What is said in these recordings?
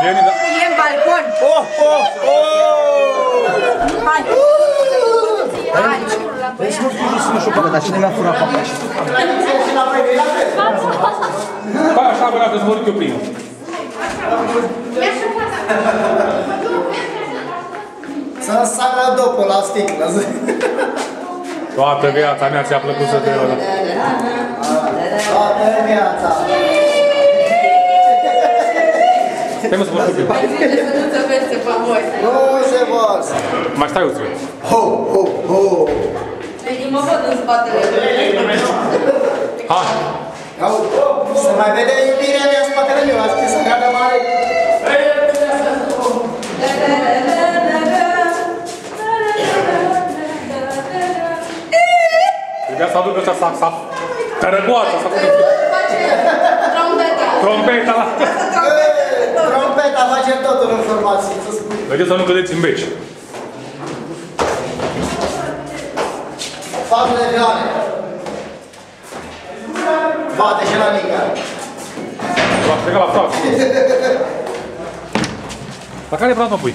E în balcon. Hai. Dar cine mi-a furat papa? Hai așa, bă, dacă zbor eu primul. Să sară dopul la sticlă. Toată viața mea ți-a plăcut să te rog. Toată viața. Stai mă să vă știu. Nu se varsă. Mai stai uți. Ho, ho, ho. Mă văd în spatele. Hai. Se mai vede iubirea mea în spatele meu. A scris în gardă mare. Trebuia să aduc ăsta sax. Tărăgoața s-a făcut. Trompeta la... Trompeta face totul în formație, să spun. Vedeți să nu cădeți în beci. Patru de vioane. Bate și la Nica. V-am plecat la frață. La care braț mă pui?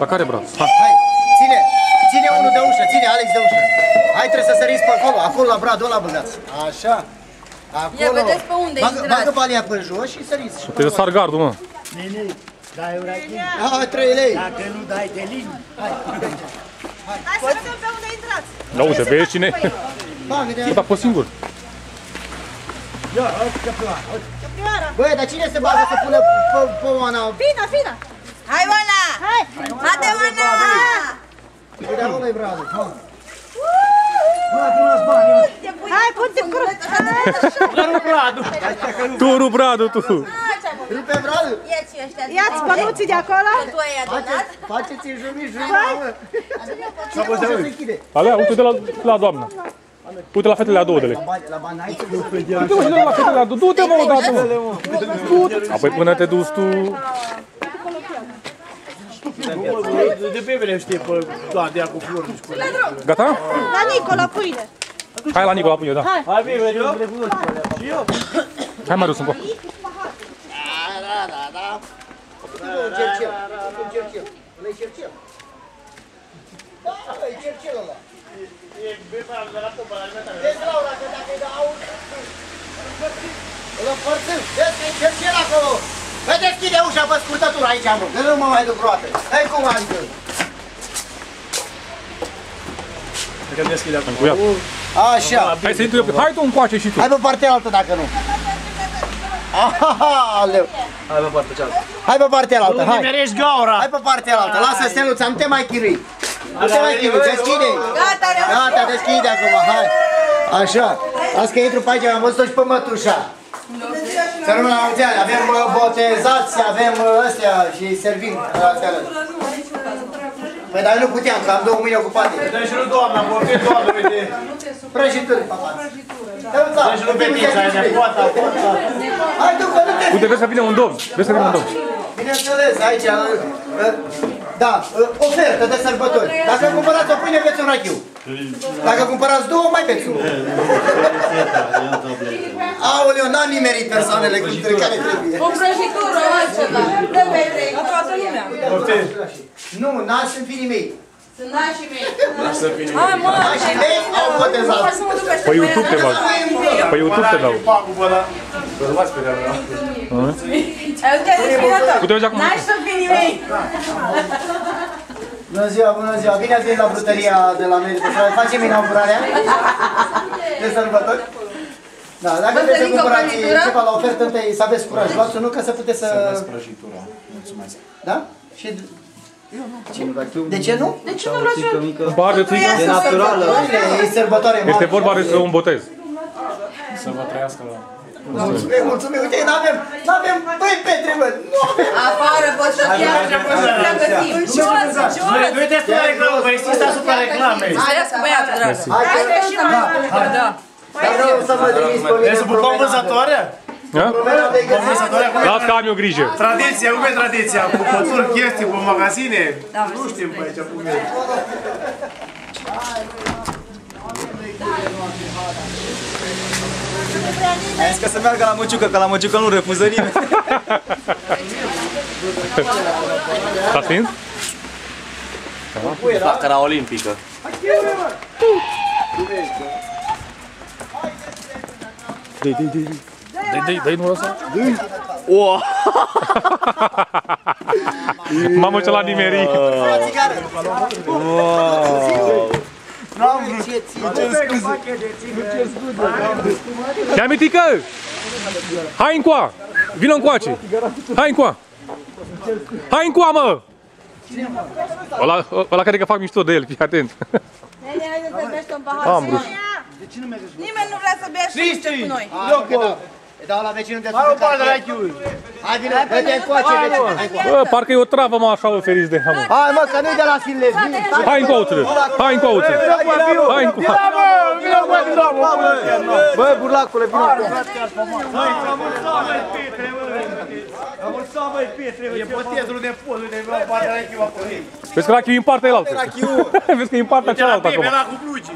La care braț? Hai, ține! Ține unul de ușă, ține Alex de ușă. Hai, trebuie să săriți pe acolo, acolo la bradul ăla băgați. Așa. Acolo. Ia vedeți pe unde intrați. Bagă balia pe jos și săriți. Trebuie să sar gardul, mă. Nene, dai o rachin. Hai, 3 lei. Dacă nu dai de lini. Hai să vedem pe unde intrați. Da, uite, vezi cine? Bagă-te. Da, pe singur. Ia, hai, căprioară. Băi, dar cine se bagă să pună pe Oana? Fina, Fina. Hai, Oana. Hai. Haide, Oana. Uite, acolo-i bradul. Hai, puneți bani. Hai, pun-te în cură. Tu, Bradu, tu. Rupe bradul. Ia-ți ăștia. Ia-ți bănuții de acolo. Tu ai adunat. Faceți-i jumătate. Și se închide. Alea, uite de la doamnă. Uite la fetele a două de lei. La bani aici. Uite mă și de la fetele a două. Du-te mă odată, mă. Apoi până te duci tu... De pe vreme știi pe toate cu flori. Gata? La Nicola, pâine. Hai la Nicola, pune, da. Hai, bine, eu le cunosc pe alea. Și eu? Hai, Marius, încă. Da. Un cercel. Un cercel. Ăla-i cercel. Da, ăla-i cercel ăla. Vezi, Laura, că dacă îi dau... Îl împărțim. Vezi că e cercel acolo. Vă deschide ușa pe scurtătură aici, mă, că nu mă mai duc roată. Hai cum adică? Că deschide acum. Așa. Hai să intri. Hai tu încoace și tu. Hai pe partea altă dacă nu. Aleu. Hai pe partea cealaltă. Hai pe partea altă, Nu hai. nimerești gaura. Hai pe partea altă. Lasă steluța, nu te mai chirui. Nu te mai chirui, deschide. Gata, Gata, deschide acum, hai. Așa. Las că intru pe aici, am văzut-o și pe mătușa. Să rămână la mulți ani, avem botezați, avem ăstea și servim la seară. Păi dar eu nu puteam, că am 2 mâini ocupate. Dă și nu doamna, vorbim doamna, uite. Prăjituri, papa. Dă și nu petița aia, poata. Hai tu, că nu te... Uite, vezi că vine un domn. Vezi că vine un domn. Bineînțeles, aici, da, ofertă de sărbători. Dacă cumpărați o pâine, veți un rachiu. Dacă cumpărați 2, mai veți unul. Aoleu, n-am nimerit persoanele care trebuie. O prăjitură, altceva. Dă pe 3, ca toată lumea. Nu, nașii în finii mei. Sunt nașii mei. Hai, mă! Nașii mei au botezat. Pe YouTube te bag. Pe YouTube te dau. Uite, vezi acum. Nași sunt finii mei. Bună ziua, bună ziua. Bine ați venit la brutăria de la noi de pe stradă. Facem inaugurarea de sărbători. Da, dacă vreți să cumpărați ceva la ofertă, întâi să aveți curaj. Luați-o, nu, ca să puteți să... Să prăjitura. Mulțumesc. Da? Și... De ce nu? De ce nu luați eu? Bar de țică. E naturală. E sărbătoare mare. Este vorba despre un botez. Să vă trăiască la... Mulțumim, mulțumim. Uite, n-avem băi Petre, mă. Nu avem. Afară, poți să fie așa, poți să pregătim. Jos, jos. Nu uitați la reclamă, vă insist asupra reclamei. Haideți cu băiatul, dragă. Haide și mai da. Dar vreau să mă trimis pe mine. Vrei să pupăm vânzătoarea? Las că am eu grijă. Tradiția, cum e tradiția? Pupături, chestii, pe magazine? Nu știm pe aici cum e. Ai zis că să meargă la măciucă, că la măciucă nu refuză nimeni. S-a stins? Flacăra olimpică. Dă-i, nu lăsa. Mamă, ce l-a nimerit. Ia mitică! Hai încoa! Vină încoace! Hai încoa! Hai încoa, mă! Ăla cred că fac mișto de el, fii atent. Am brus. Nimeni nu vrea să bea și niște cu noi. Dau la vecinul de Hai o parte la chiuri. Hai, vină, dă-te încoace, vecinul. Bă, parcă e o travă, mă, așa oferiți de hamă. Hai, mă, că nu-i de la Silles. Hai încoace! Hai încoace! Hai încoace! Bă, burlacule, vină. E botezul de pozul de partea la chiuri acolo. Vezi că la chiu e în partea elaltă. Vezi că e în partea cealaltă acum. Era cu blugi.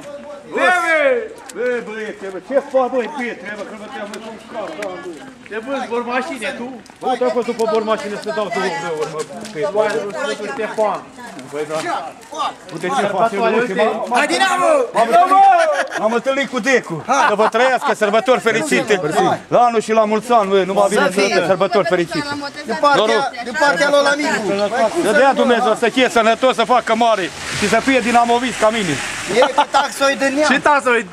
Ce faci, băi, Petre, bă, că nu te-am văzut un car, da, bă. Te vâzi, vor mașine, tu? Bă, te-ai fost după vor mașine să dau tu de greu, mă, Petre. Băi, nu știu, Ștefan. Băi, da. Uite ce face ultima. Hai, Dinamo! M-am întâlnit cu Decu. Să vă trăiască, sărbători fericite. La anul și la mulți ani, bă, numai bine să sărbători fericite. De partea lui la micu. Să dea Dumnezeu să fie sănătos, să facă mare și să fie dinamovist ca mine. E cu taxoi de neam. Și tasă-i.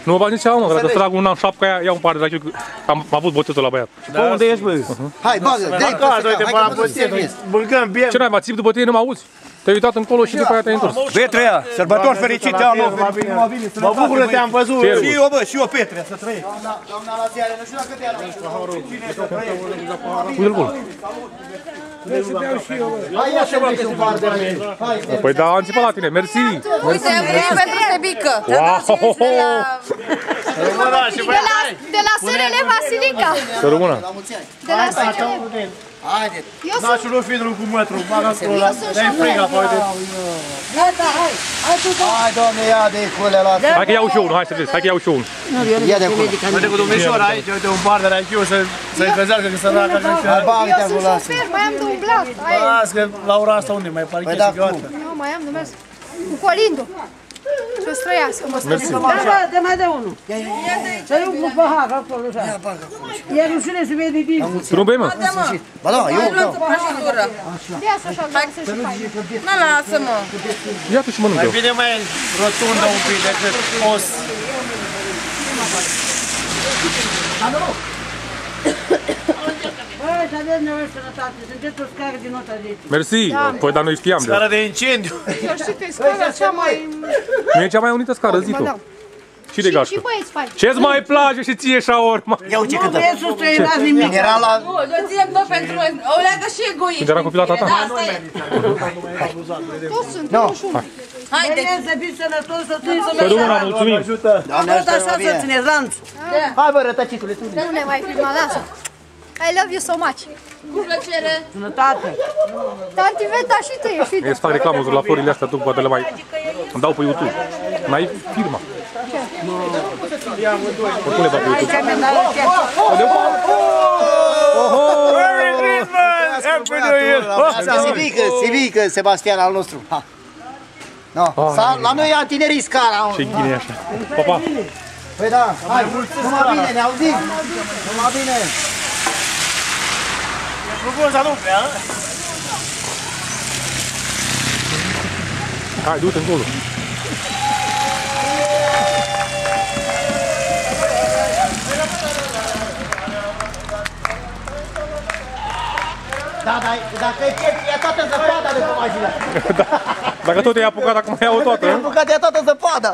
Nu mă bagi nici ceva, mă, că dacă trag un an șapca aia, iau un par de la chiu, am avut botezul la băiat. Pe unde ești, bă? Hai, bagă, dă-i pe ăsta, Băgăm bine. Ce n-ai, mă, țip după tine, nu mă auzi? Te-ai uitat încolo și după aia te-ai întors. Petrea, sărbători fericite anul nou. Mă bucur că te-am văzut. Și eu, bă, și eu, Petrea, să trăiești. Doamna la ziare, nu știu dacă te-a Uite-l bun. Hai, ia să mergi un par de la el. Hai, Păi da, am țipat la tine, mersi. Uite, pentru Sebică. De la SRL Vasilica. Să rămână. De la SRL. Haide. Nașul lui Fidru cu mătru, bagă acolo, dai friga, uite. Hai, doamne, ia de culea la asta. Hai că iau și eu unul, hai să vezi, hai că iau și eu unul. Ia de acolo. Uite cu domnișoara aici, uite un par de la chiu să-i trezească că săracă. Hai, bagă-te acolo la asta. Mai am de umblat. Las că la ora asta unde mai pare chestii gata. Nu, mai am de mers. Cu Colindu. Să-ți trăiască, mă Mersi. Dă mai de unul. Să iau cu pahar acolo, așa. Ia rușine să vede din. Tu nu bei, mă? Ba da, eu dau. Ia să așa, să-și faci. Nu, lasă-mă. Ia tu și mănâncă eu. Mai bine mai rotundă un pic decât os. Băi, să aveți nevoie de sănătate, sunteți o scară din nota 10. Mersi. Păi, dar noi știam de Scara de incendiu. Eu știu că e scara cea mai... Nu e cea mai unită scară, zi tu. Și de gașcă. Și băieți faci. Ce-ți mai place și ție șaorma? Ia uite câtă. Nu e sus străinați nimic. Era la... Nu, eu ținem tot pentru noi. O leagă și egoist. Când eram copil la tata? Da, asta e. Toți sunt, nu știu. Haide. Bine, să fiți sănătos, să țineți să Să rămână, mulțumim. Am fost așa să țineți lanț. Hai, bă, rătăcitule, tu. Nu ne mai filma, lasă. I love you so much. Cu plăcere. Sănătate. Tanti Veta și tu ești. E să fac reclamă la florile astea, tu poate le mai... Îmi dau pe YouTube. N-ai firma. Oricum le dau pe YouTube. Merry Christmas! Happy New Year! Sivică, Sebastian al nostru. Ha. No. La noi e antinerii scara. Ce ghine așa. Pa, pa. Păi da, hai, numai bine, ne auzim. Numai bine. Frumos, dar nu prea. Hai, du-te încolo. Da, dacă e toată zăpada de pe mașină. Dacă tot e apucat, acum iau toată. E apucat de toată zăpada.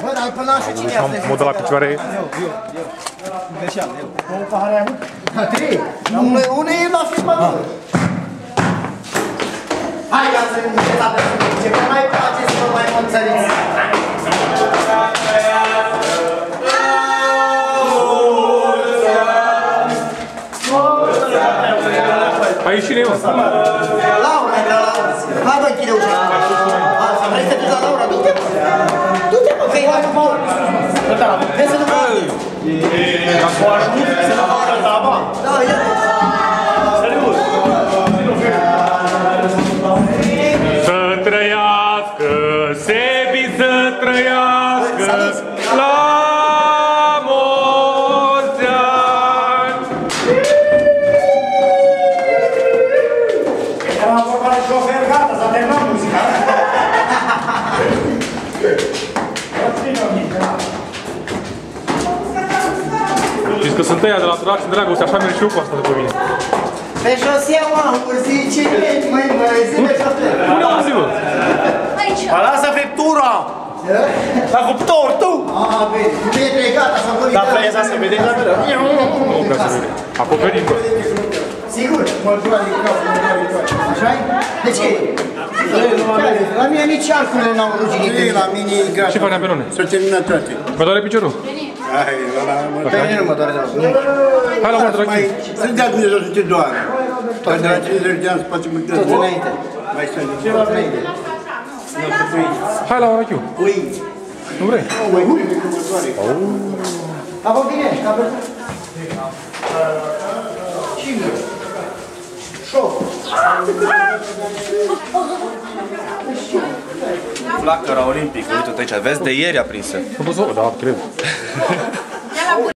Bă, dar până la și cine Am modă la picioare. Trei. Unul e la filmă. Hai ca să începeți ce vă mai place să vă mai mățăriți. Hai ieșire, mă. Laura, hai bă, închide ușa. Vrei să te duci la Laura? Du-te, mă! Du-te, mă, că e la cupor! Vezi să nu mă arde! Dacă o ajut, să nu facă taba. Da, ia! Serios! Să trăiască, Sebi să trăiască, la mulți ani! Eram vorba de șofer, gata, s-a terminat muzica. Știți că sunt ăia de la Drac și Dragoste, așa merg și eu cu asta după mine. Pe șosea, mă, urzici, măi, zi pe șofer! Unde am zis, bă? A, lasă friptura! La cuptor, tu! Ah, bine, bine, e gata, s-a vorbit. Dar freza să vede la mine. Nu prea se vede. Acoperit, bă. Sigur, mă duc la microfon, așa-i? De ce? La mine nici arcurile n-au ruginit. La mine e gata. Ce faci, Penone? S-a terminat toate. Mă doare piciorul? Hai, Pe mine nu mă doare de la Hai la moartă, mai să-ți dea Dumnezeu să te doară. Dar de la 50 de ani se poate multe. tot înainte. Mai să ne Tot înainte. Hai la orachiu. Ui. Nu vrei? Ui, ui, cum mă doare. A vă bine, a vă Cine? Șoc. Flacăra olimpică, uite-te aici, vezi de ieri aprinsă. Nu pot să o... Da, cred.